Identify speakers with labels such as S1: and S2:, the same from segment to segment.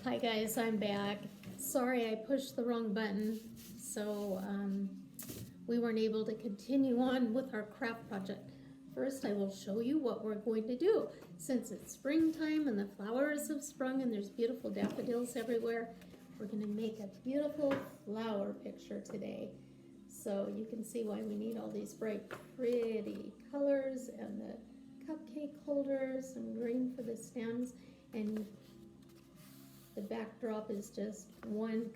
S1: Hi guys, I'm back. Sorry I pushed the wrong button, so we weren't able to continue on with our craft project. First, I will show you what we're going to do. Since it's springtime and the flowers have sprung and there's beautiful daffodils everywhere, we're going to make a beautiful flower picture today. So you can see why we need all these bright, pretty colors and the cupcake holders and green for the stems, and the backdrop is just one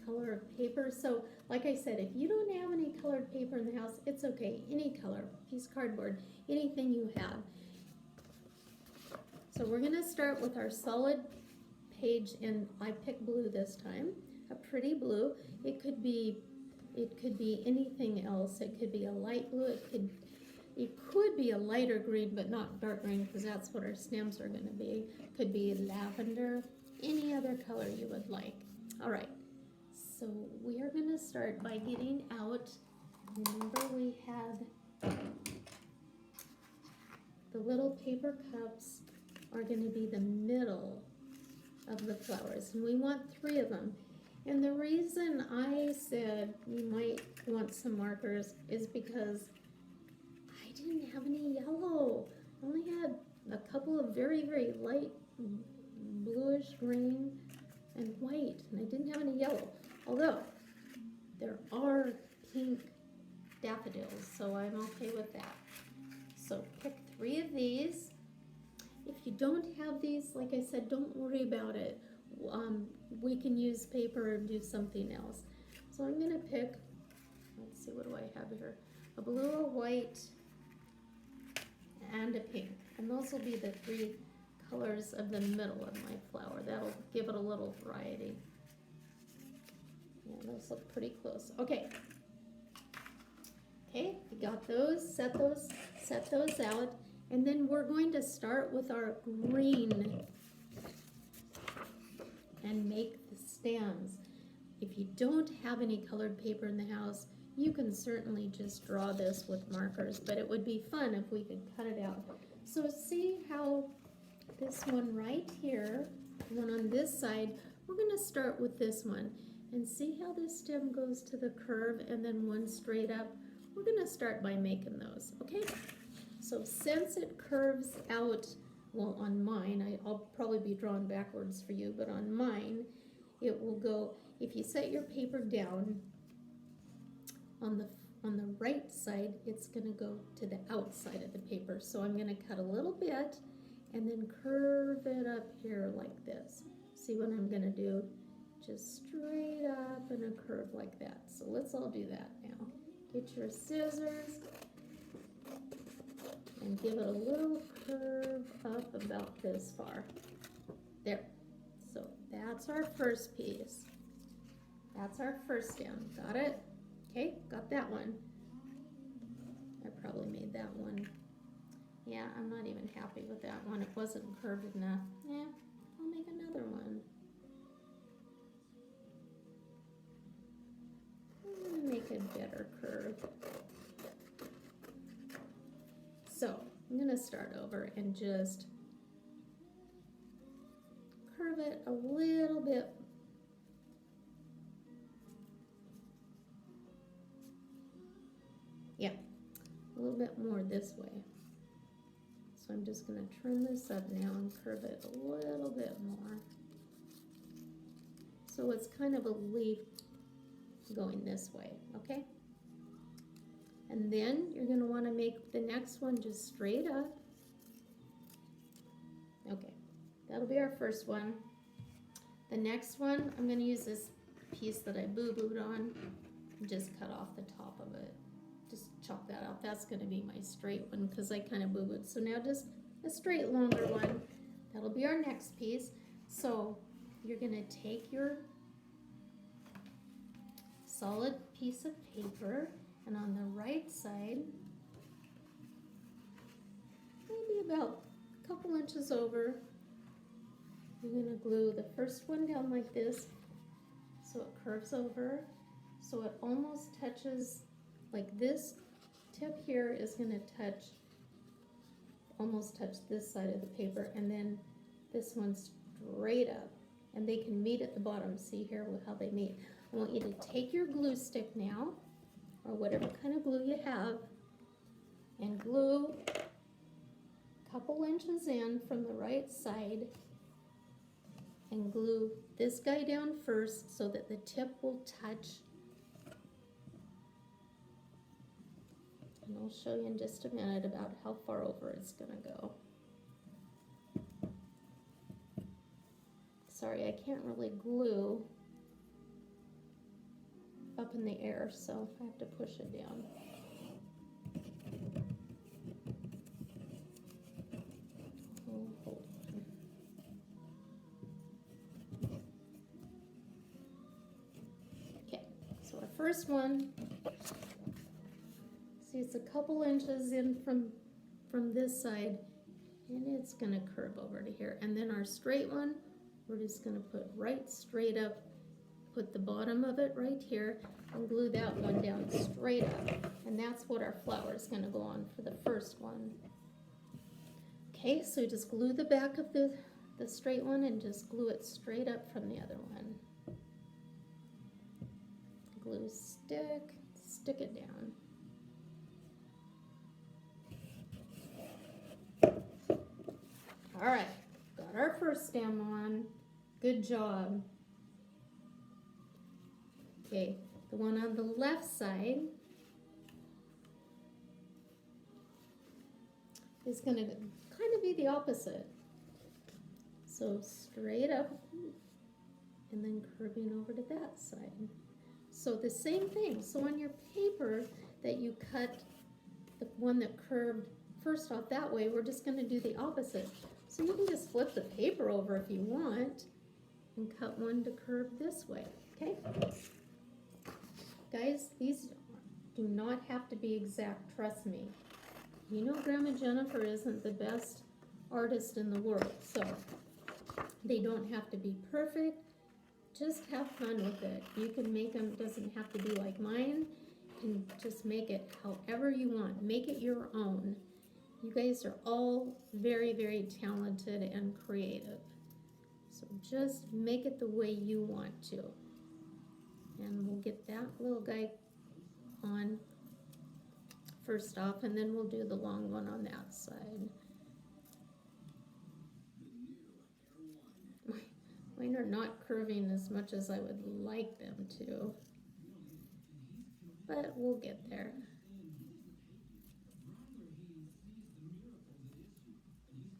S1: color of paper. So like I said, if you don't have any colored paper in the house, it's okay. Any color, piece of cardboard, anything you have. So we're gonna start with our solid page, and I picked blue this time, a pretty blue. It could be anything else. It could be a light blue. It could be a lighter green, but not dark green, because that's what our stems are going to be. Could be lavender, any other color you would like. All right, so we are going to start by getting out. Remember, we had the little paper cups are going to be the middle of the flowers, and we want 3 of them. And the reason I said you might want some markers is because I didn't have any yellow. I only had a couple of very, very light bluish green and white, and I didn't have any yellow. Although there are pink daffodils, so I'm okay with that. So pick 3 of these. If you don't have these, like I said, don't worry about it. We can use paper and do something else. So I'm gonna pick, let's see, what do I have here? A blue, a white, and a pink, and those will be the 3 colors of the middle of my flower. That'll give it a little variety. Yeah, those look pretty close. Okay, you got those. Set those out, and then we're going to start with our green and make the stems. If you don't have any colored paper in the house, you can certainly just draw this with markers, but it would be fun if we could cut it out. So see how this one right here, the one on this side, we're gonna start with this one, and see how this stem goes to the curve and then one straight up. We're gonna start by making those, okay? So since it curves out, well, on mine, I'll probably be drawn backwards for you, but on mine, it will go, if you set your paper down, on the right side, it's gonna go to the outside of the paper. So I'm gonna cut a little bit and then curve it up here like this. See what I'm gonna do? Just straight up and a curve like that. So let's all do that now. Get your scissors and give it a little curve up about this far. There. So that's our first piece. That's our first stem. Got it? Okay, got that one. I probably made that one. Yeah, I'm not even happy with that one. It wasn't curved enough. Yeah, I'll make another one. I'm gonna make a better curve. So I'm gonna start over and just curve it a little bit. Yeah, a little bit more this way. So I'm just gonna trim this up now and curve it a little bit more. So it's kind of a leaf going this way, okay? And then you're gonna wanna make the next one just straight up. Okay, that'll be our first one. The next one, I'm gonna use this piece that I boo-booed on and just cut off the top of it. Just chop that out. That's gonna be my straight one because I kind of boo-booed. So now just a straight longer one. That'll be our next piece. So you're gonna take your solid piece of paper, and on the right side, maybe about a couple inches over, you're gonna glue the first one down like this so it curves over, so it almost touches. Like this tip here is gonna almost touch this side of the paper, and then this one straight up, and they can meet at the bottom. See here how they meet. I want you to take your glue stick now, or whatever kind of glue you have, and glue a couple inches in from the right side, and glue this guy down first so that the tip will touch. And I'll show you in just a minute about how far over it's gonna go. Sorry, I can't really glue up in the air, so I have to push it down. Oh, hold on. Okay, so our first one, see, it's a couple inches in from this side, and it's gonna curve over to here. And then our straight one, we're just gonna put right straight up, put the bottom of it right here, and glue that one down straight up. And that's what our flower is gonna go on for the first one. Okay, so just glue the back of the straight one and just glue it straight up from the other one. Glue stick it down. All right, got our first stem on. Good job. Okay, the one on the left side is going to kind of be the opposite. So straight up and then curving over to that side. So the same thing. So on your paper that you cut, the one that curved first off that way, we're just going to do the opposite. So you can just flip the paper over if you want and cut one to curve this way, okay? Guys, these do not have to be exact, trust me. You know Grandma Jennifer isn't the best artist in the world, so they don't have to be perfect. Just have fun with it. You can make them, doesn't have to be like mine. You can just make it however you want. Make it your own. You guys are all very, very talented and creative. So just make it the way you want to. And we'll get that little guy on first off, and then we'll do the long one on that side. Mine are not curving as much as I would like them to, but we'll get there.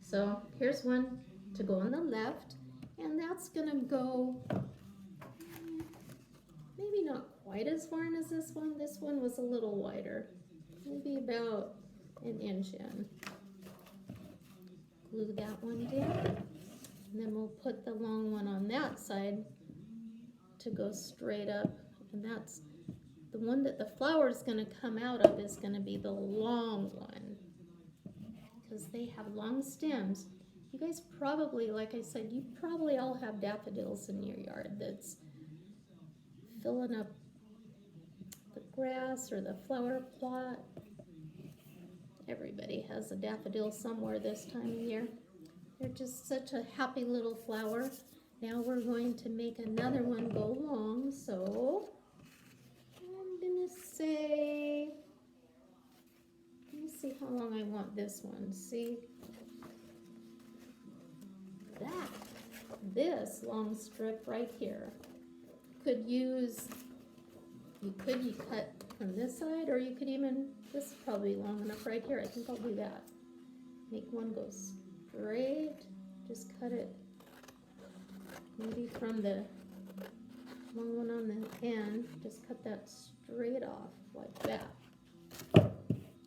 S1: So here's one to go on the left, and that's gonna go maybe not quite as far in as this one. This one was a little wider, maybe about an inch in. Glue that one down, and then we'll put the long one on that side to go straight up, and that's the one that the flower is gonna come out of is gonna be the long one, because they have long stems. You guys probably, like I said, you probably all have daffodils in your yard that's filling up the grass or the flower plot. Everybody has a daffodil somewhere this time of year. They're just such a happy little flower. Now we're going to make another one go long, so I'm gonna say, let me see how long I want this one. See that? This long strip right here. You could cut from this side, or you could even, this is probably long enough right here. I think I'll do that. Make one go straight, just cut it maybe from the long one on the end, just cut that straight off like that.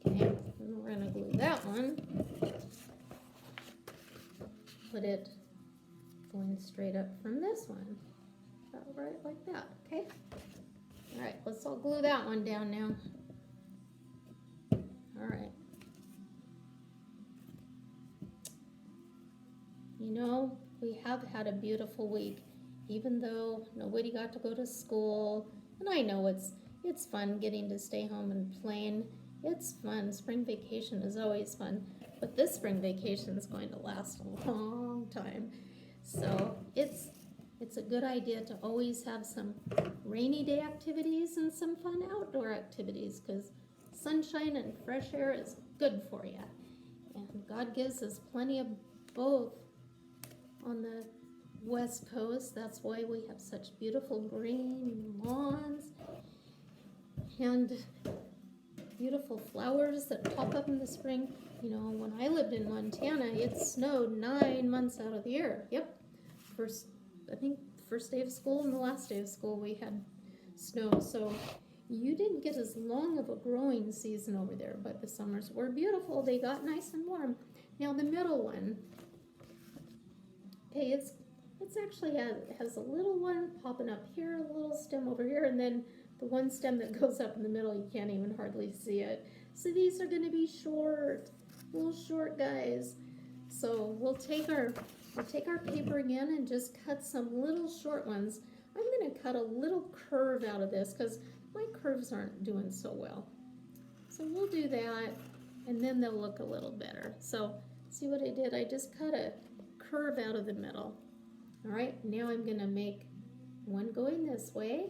S1: Okay, and we're gonna glue that one, put it going straight up from this one, about right like that, okay? All right, let's all glue that one down now. All right. You know, we have had a beautiful week, even though nobody got to go to school. And I know it's fun getting to stay home and playing. It's fun. Spring vacation is always fun. But this spring vacation is going to last a long time. So it's a good idea to always have some rainy day activities and some fun outdoor activities, because sunshine and fresh air is good for you. And God gives us plenty of both on the West Coast. That's why we have such beautiful green lawns and beautiful flowers that pop up in the spring. You know, when I lived in Montana, it snowed 9 months out of the year. Yep. I think first day of school and the last day of school we had snow. So you didn't get as long of a growing season over there, but the summers were beautiful. They got nice and warm. Now the middle one, okay, it's actually has a little one popping up here, a little stem over here, and then the one stem that goes up in the middle, you can't even hardly see it. So these are gonna be short, little short guys. So we'll take our paper again and just cut some little short ones. I'm gonna cut a little curve out of this because my curves aren't doing so well. So we'll do that, and then they'll look a little better. So see what I did? I just cut a curve out of the middle. All right, now I'm gonna make one going this way.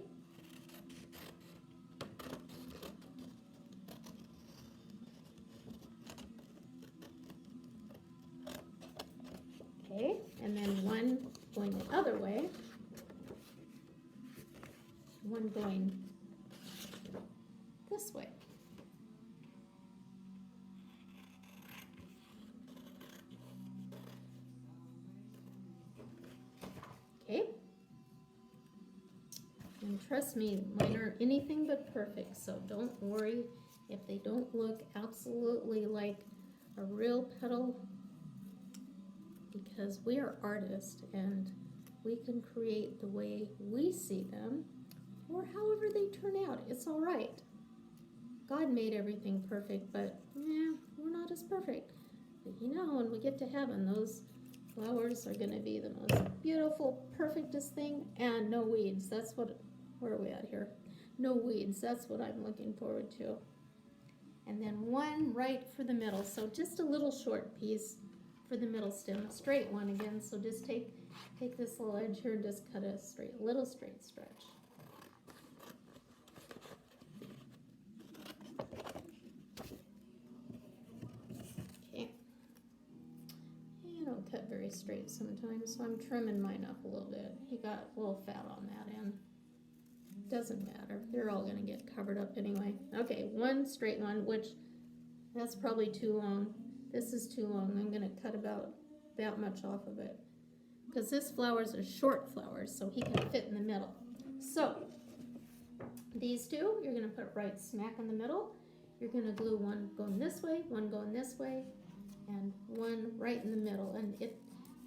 S1: Okay, and then one going the other way. One going this way. Okay. And trust me, mine are anything but perfect, so don't worry if they don't look absolutely like a real petal, because we are artists and we can create the way we see them or however they turn out. It's all right. God made everything perfect, but yeah, we're not as perfect. But you know, when we get to heaven, those flowers are going to be the most beautiful, perfectest thing, and no weeds. That's what, where are we at here? No weeds. That's what I'm looking forward to. And then one right for the middle. So just a little short piece for the middle stem, a straight one again. So just take this little edge here and just cut a little straight stretch. Okay. And I'll cut very straight sometimes, so I'm trimming mine up a little bit. He got a little fat on that end. Doesn't matter. They're all gonna get covered up anyway. Okay, one straight one, which that's probably too long. This is too long. I'm going to cut about that much off of it, because this flowers are short flowers, so he can fit in the middle. So these two, you're going to put right smack in the middle. You're going to glue one going this way, one going this way, and one right in the middle. And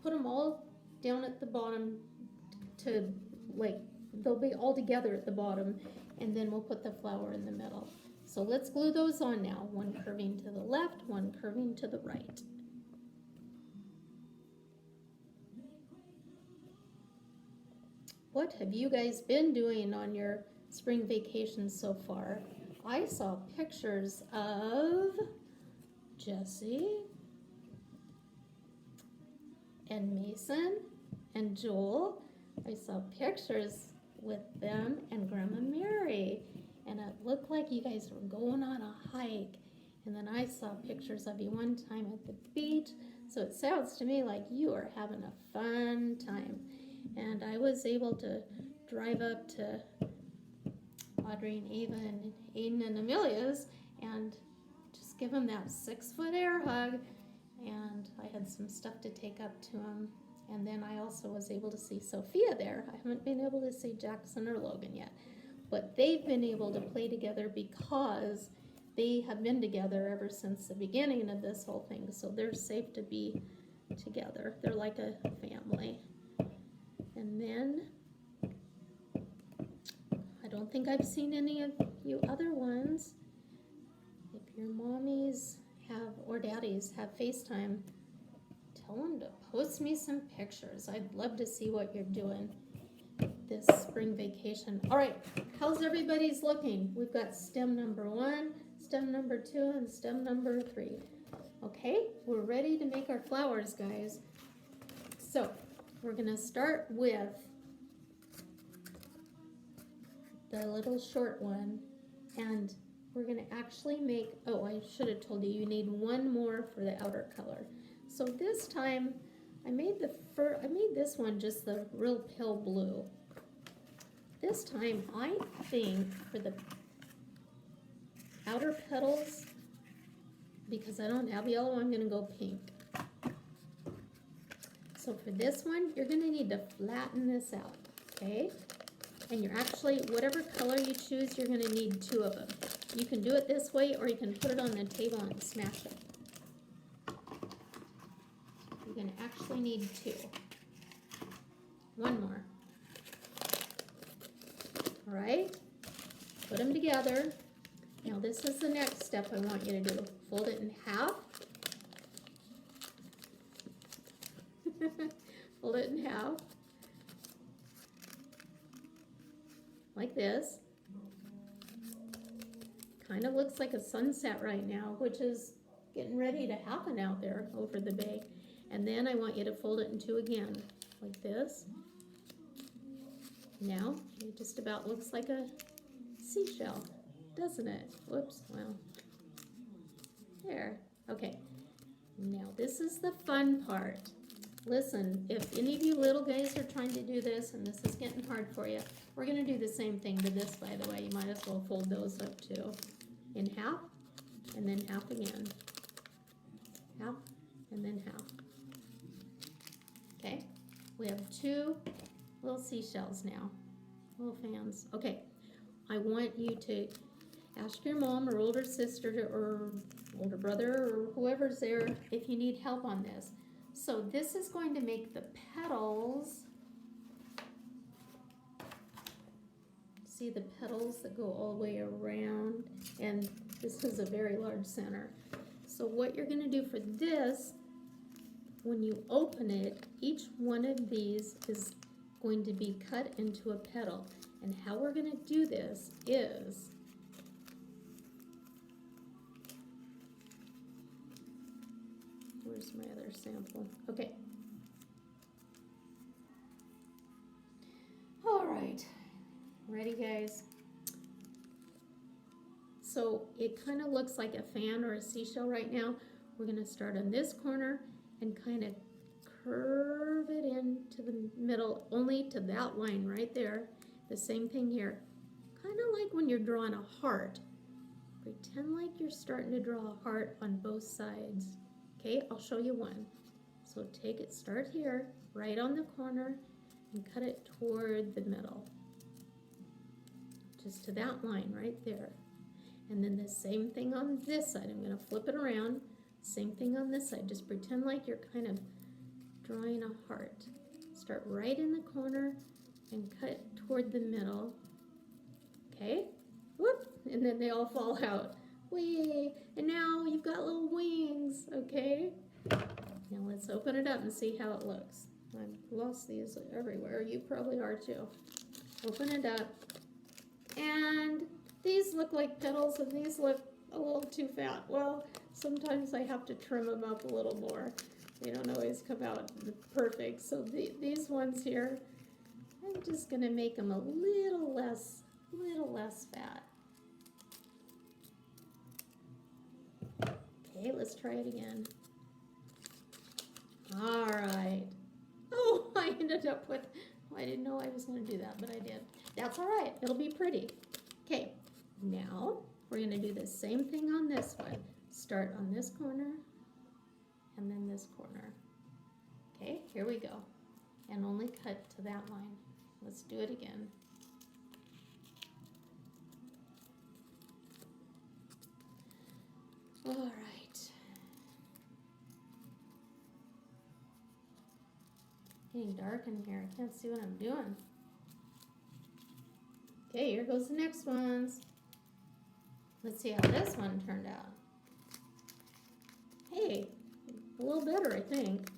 S1: put them all down at the bottom to, like, they'll be all together at the bottom, and then we'll put the flower in the middle. So let's glue those on now, one curving to the left, one curving to the right. What have you guys been doing on your spring vacation so far? I saw pictures of Jesse and Mason and Joel. I saw pictures with them and Grandma Mary. And it looked like you guys were going on a hike. And then I saw pictures of you one time at the beach. So it sounds to me like you are having a fun time. And I was able to drive up to Audrey and Ava and Aiden and Amelia's and just give them that 6-foot air hug. And I had some stuff to take up to them. And then I also was able to see Sophia there. I haven't been able to see Jackson or Logan yet. But they've been able to play together because they have been together ever since the beginning of this whole thing. So they're safe to be together. They're like a family. And then, I don't think I've seen any of you other ones. If your mommies have, or daddies have FaceTime, tell them to post me some pictures. I'd love to see what you're doing this spring vacation. All right, how's everybody's looking? We've got stem number 1, stem number 2, and stem number 3. Okay, we're ready to make our flowers, guys. So we're gonna start with the little short one, and we're gonna actually make, oh, I should have told you, you need one more for the outer color. So this time, I made this one just the real pale blue. This time, I think for the outer petals, because I don't have yellow, I'm gonna go pink. So for this one, you're gonna need to flatten this out, okay? And you're actually, whatever color you choose, you're gonna need 2 of them. You can do it this way, or you can put it on the table and smash it. You're gonna actually need 2. One more. All right, put them together. Now this is the next step I want you to do. Fold it in half. Fold it in half. Like this. Kind of looks like a sunset right now, which is getting ready to happen out there over the bay. And then I want you to fold it in 2 again, like this. Now, it just about looks like a seashell, doesn't it? Whoops, well, there, okay. Now this is the fun part. Listen, if any of you little guys are trying to do this and this is getting hard for you, we're gonna do the same thing to this, by the way. You might as well fold those up too. In half, and then half again. Half, and then half. Okay, we have 2 little seashells now, little fans. Okay, I want you to ask your mom or older sister or older brother or whoever's there if you need help on this. So this is going to make the petals. See the petals that go all the way around, and this is a very large center. So what you're going to do for this, when you open it, each one of these is going to be cut into a petal. And how we're going to do this is, where's my other sample? Okay. All right. Ready, guys? So it kind of looks like a fan or a seashell right now. We're going to start on this corner and kind of curve it into the middle, only to that line right there. The same thing here. Kind of like when you're drawing a heart. Pretend like you're starting to draw a heart on both sides. Okay, I'll show you one. So take it, start here, right on the corner, and cut it toward the middle. Just to that line right there. And then the same thing on this side. I'm going to flip it around. Same thing on this side. Just pretend like you're kind of drawing a heart. Start right in the corner and cut toward the middle. Okay? Whoop! And then they all fall out. Whee! And now you've got little wings. Okay? Now let's open it up and see how it looks. I've lost these everywhere. You probably are too. Open it up. And these look like petals and these look a little too fat. Well, sometimes I have to trim them up a little more. They don't always come out perfect. So these ones here, I'm just going to make them a little less fat. Okay, let's try it again. All right. Oh, I ended up with, I didn't know I was going to do that, but I did. That's all right. It'll be pretty. Okay, now we're going to do the same thing on this one. Start on this corner and then this corner. Okay, here we go. And only cut to that line. Let's do it again. All right. Getting dark in here. I can't see what I'm doing. Okay, here goes the next ones. Let's see how this one turned out. Hey, a little better, I think.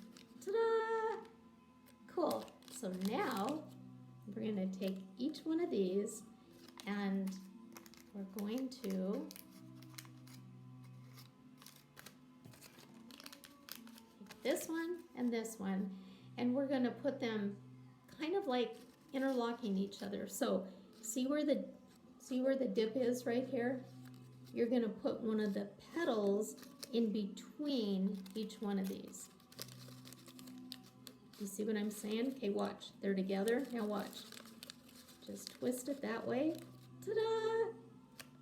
S1: Ta-da! Cool. So now we're going to take each one of these and we're going to take this one and this one. and we're gonna put them kind of like interlocking each other. So see where the dip is right here? You're gonna put one of the petals in between each one of these. You see what I'm saying? Okay, watch. They're together. Now watch. Just twist it that way. Ta-da!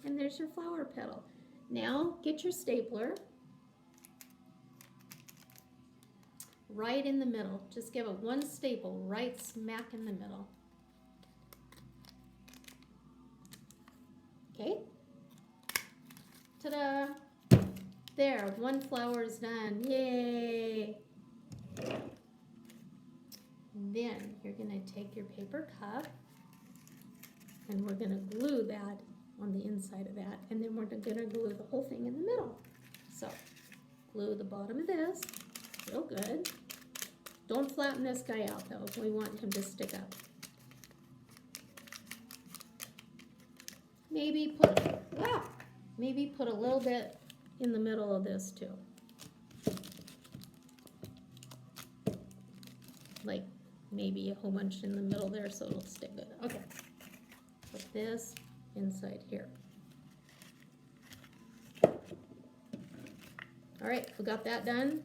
S1: And there's your flower petal. Now get your stapler. Right in the middle. Just give it one staple right smack in the middle. Okay? Ta-da! There, one flower is done. Yay! Then you're going to take your paper cup and we're going to glue that on the inside of that, and then we're going to glue the whole thing in the middle. So glue the bottom of this real good. Don't flatten this guy out though. We want him to stick up. Maybe put a little bit in the middle of this too. Like maybe a whole bunch in the middle there so it'll stick good. Okay. Put this inside here. All right, we got that done.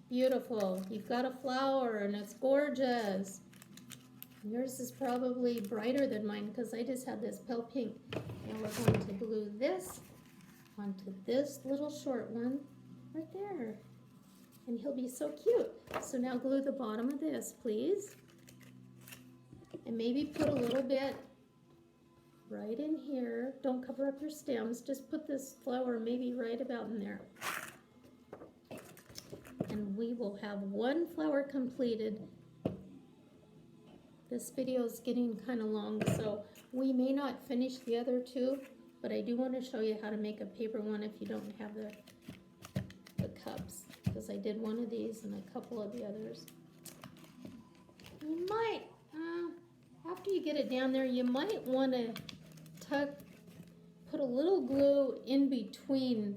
S1: Beautiful. You've got a flower and it's gorgeous. Yours is probably brighter than mine because I just had this pale pink. Now we're going to glue this onto this little short one right there. And he'll be so cute. So now glue the bottom of this, please. And maybe put a little bit right in here. Don't cover up your stems. Just put this flower maybe right about in there. And we will have one flower completed. This video is getting kind of long, so we may not finish the other two, but I do want to show you how to make a paper one if you don't have the cups, because I did one of these and a couple of the others. You might, after you get it down there, you might want to put a little glue in between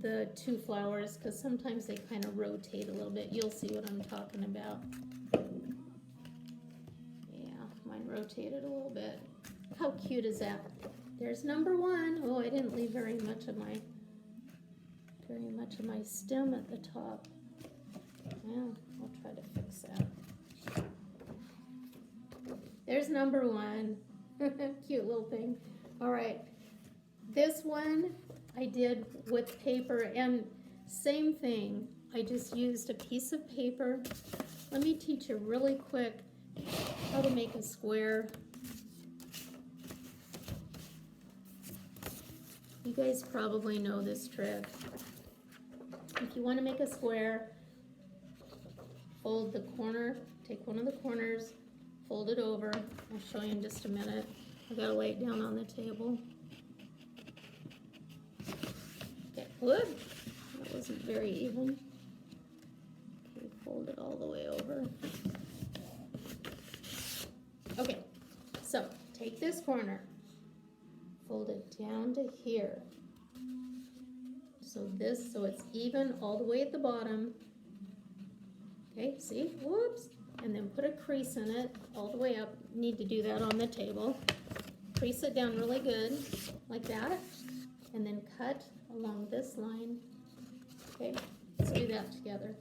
S1: the two flowers, because sometimes they kind of rotate a little bit. You'll see what I'm talking about. Yeah, mine rotated a little bit. How cute is that? There's number one. Oh, I didn't leave very much of my stem at the top. Well, I'll try to fix that. There's number one. Cute little thing. All right, this one I did with paper, and same thing. I just used a piece of paper. Let me teach you really quick how to make a square. You guys probably know this trick. If you want to make a square, fold the corner, take one of the corners, fold it over. I'll show you in just a minute. I gotta lay it down on the table. Okay, whoop, that wasn't very even. Okay, fold it all the way over. Okay, so take this corner, fold it down to here. So it's even all the way at the bottom. Okay, see, whoops. And then put a crease in it all the way up. Need to do that on the table. Crease it down really good, like that. And then cut along this line. Okay, let's do that together.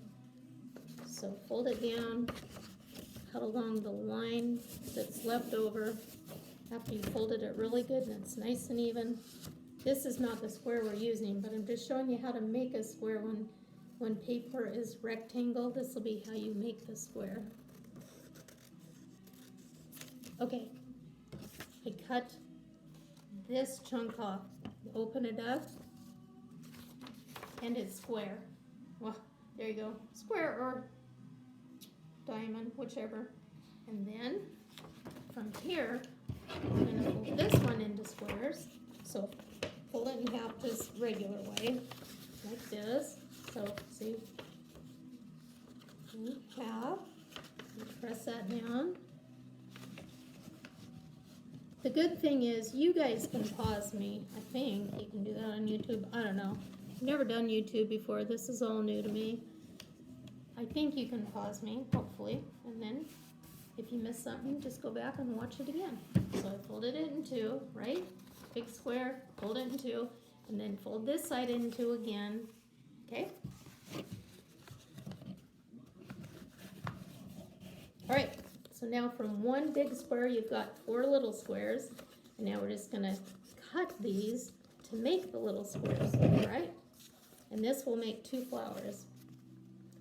S1: So fold it down, cut along the line that's left over after you folded it really good and it's nice and even. This is not the square we're using, but I'm just showing you how to make a square when paper is rectangle. This will be how you make the square. Okay, I cut this chunk off, open it up, and it's square. Well, there you go, square or diamond, whichever. And then from here, I'm gonna fold this one into squares. So fold it in half this regular way, like this. So see, half, press that down. The good thing is you guys can pause me. I think you can do that on YouTube. I don't know. I've never done YouTube before. This is all new to me. I think you can pause me, hopefully, and then if you miss something, just go back and watch it again. So I folded it in two, right? Big square, fold it in two, and then fold this side in two again, okay? All right, so now from one big square, you've got 4 little squares, and now we're just gonna cut these to make the little squares, all right? And this will make 2 flowers.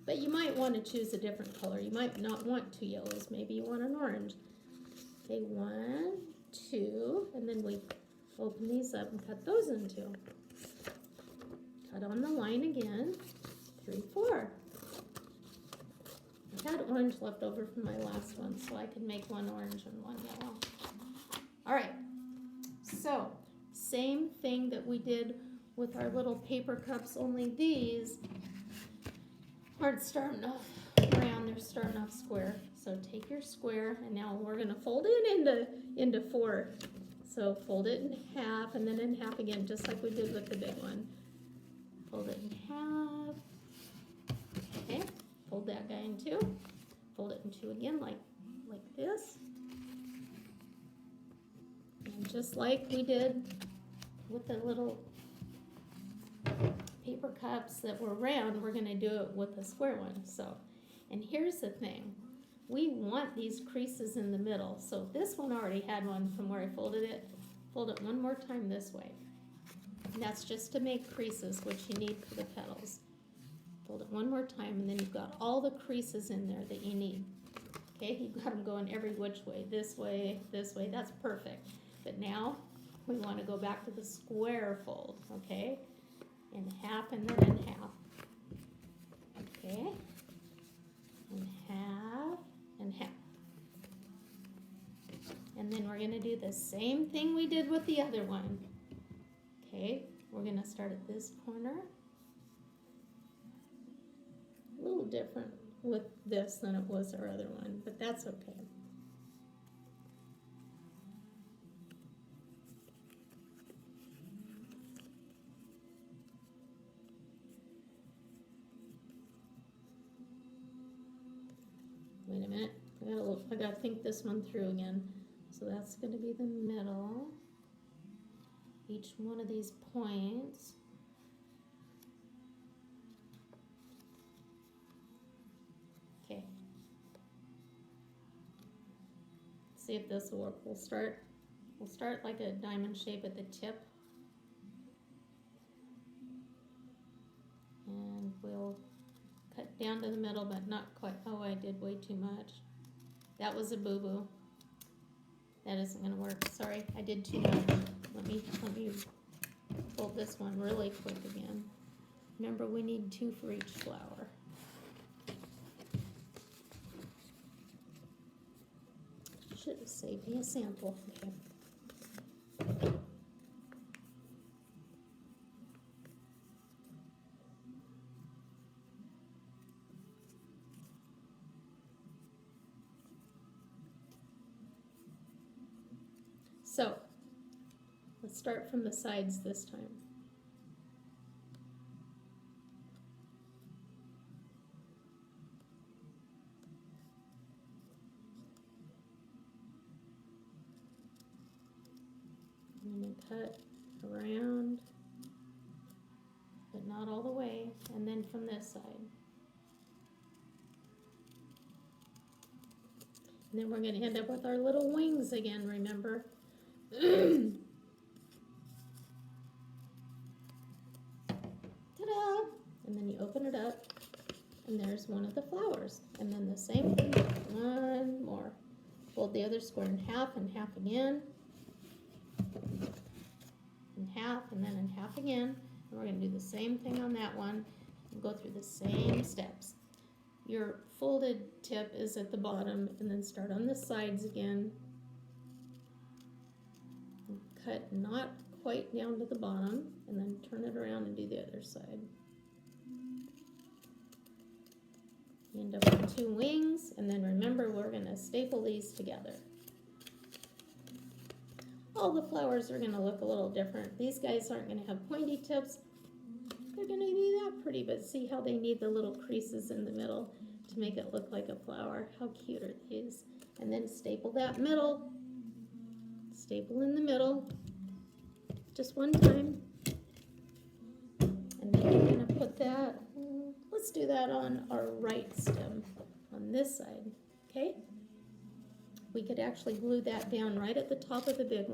S1: But you might want to choose a different color. You might not want 2 yellows. Maybe you want an orange. Okay, 1, 2, and then we open these up and cut those in 2. Cut on the line again, 3, 4. I had orange left over from my last one, so I could make 1 orange and 1 yellow. All right, so same thing that we did with our little paper cups, only these aren't starting off round, they're starting off square. So take your square, and now we're gonna fold it into 4. So fold it in half, and then in half again, just like we did with the big one. Fold it in half. Okay, fold that guy in 2. Fold it in 2 again, like this. And just like we did with the little paper cups that were round, we're gonna do it with a square one. So, and here's the thing, we want these creases in the middle. So this one already had one from where I folded it. Fold it one more time this way. And that's just to make creases, which you need for the petals. Fold it one more time, and then you've got all the creases in there that you need. Okay, you've got them going every which way, this way, that's perfect. But now we want to go back to the square fold, okay? In half and then in half. Okay? And half and half. And then we're going to do the same thing we did with the other one. Okay? We're going to start at this corner. A little different with this than it was our other one, but that's okay. Wait a minute, I gotta think this one through again. So that's gonna be the middle. Each one of these points. Okay. See if this will work. We'll start like a diamond shape at the tip. And we'll cut down to the middle, but not quite. Oh, I did way too much. That was a boo-boo. That isn't gonna work. Sorry, I did too much. Let me fold this one really quick again. Remember, we need 2 for each flower. Should have saved me a sample. Okay. So, let's start from the sides this time. I'm going to cut around, but not all the way, and then from this side. And then we're going to end up with our little wings again, remember? Ta-da! And then you open it up, and there's one of the flowers. And then the same thing, one more. Fold the other square in half and half again. In half, and then in half again. And we're going to do the same thing on that one and go through the same steps. Your folded tip is at the bottom, and then start on the sides again. Cut not quite down to the bottom, and then turn it around and do the other side. You end up with 2 wings, and then remember, we're going to staple these together. All the flowers are going to look a little different. These guys aren't going to have pointy tips. They're going to be that pretty, but see how they need the little creases in the middle. to make it look like a flower. How cute are these? And then staple that middle. Staple in the middle. Just one time. And then we're going to put that, let's do that on our right stem on this side. Okay? We could actually glue that down right at the top of the big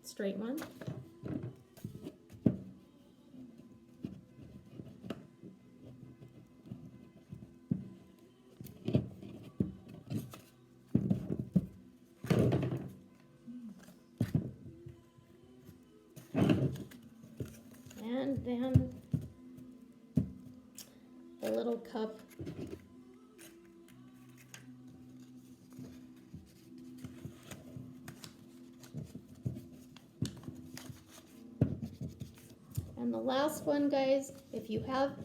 S1: straight one. And then the little cup. And the last one, guys, if you have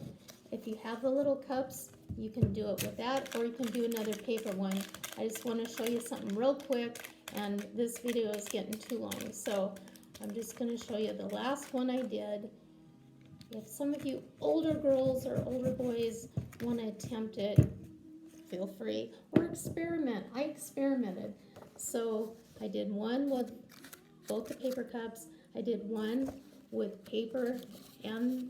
S1: the little cups, you can do it with that, or you can do another paper one. I just want to show you something real quick, and this video is getting too long, so I'm just going to show you the last one I did. If some of you older girls or older boys want to attempt it, feel free, or experiment. I experimented. So I did one with both the paper cups. I did one with paper and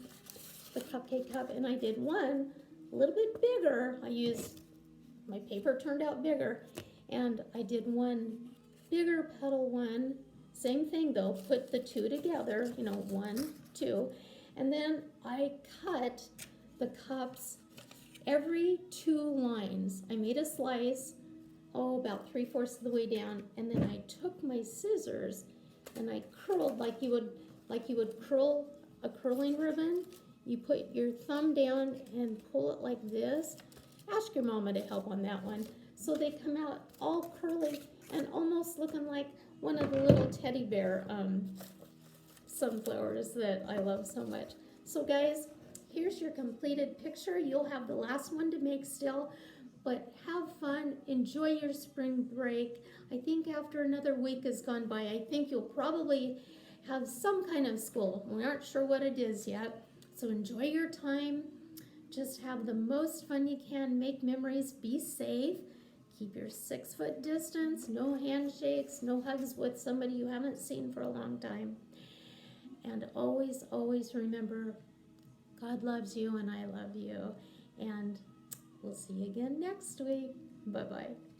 S1: the cupcake cup, and I did one a little bit bigger. My paper turned out bigger, and I did one bigger petal one. Same thing though, put the two together, 1, 2, and then I cut the cups every 2 lines. I made a slice, about 3/4 of the way down, and then I took my scissors and I curled like you would curl a curling ribbon. You put your thumb down and pull it like this. Ask your mama to help on that one. So they come out all curly and almost looking like one of the little teddy bear sunflowers that I love so much. So guys, here's your completed picture. You'll have the last one to make still, but have fun, enjoy your spring break. I think after another week has gone by, I think you'll probably have some kind of school. We aren't sure what it is yet, so enjoy your time. Just have the most fun you can, make memories, be safe, keep your 6-foot distance, no handshakes, no hugs with somebody you haven't seen for a long time. And always, always remember, God loves you and I love you. And we'll see you again next week. Bye-bye.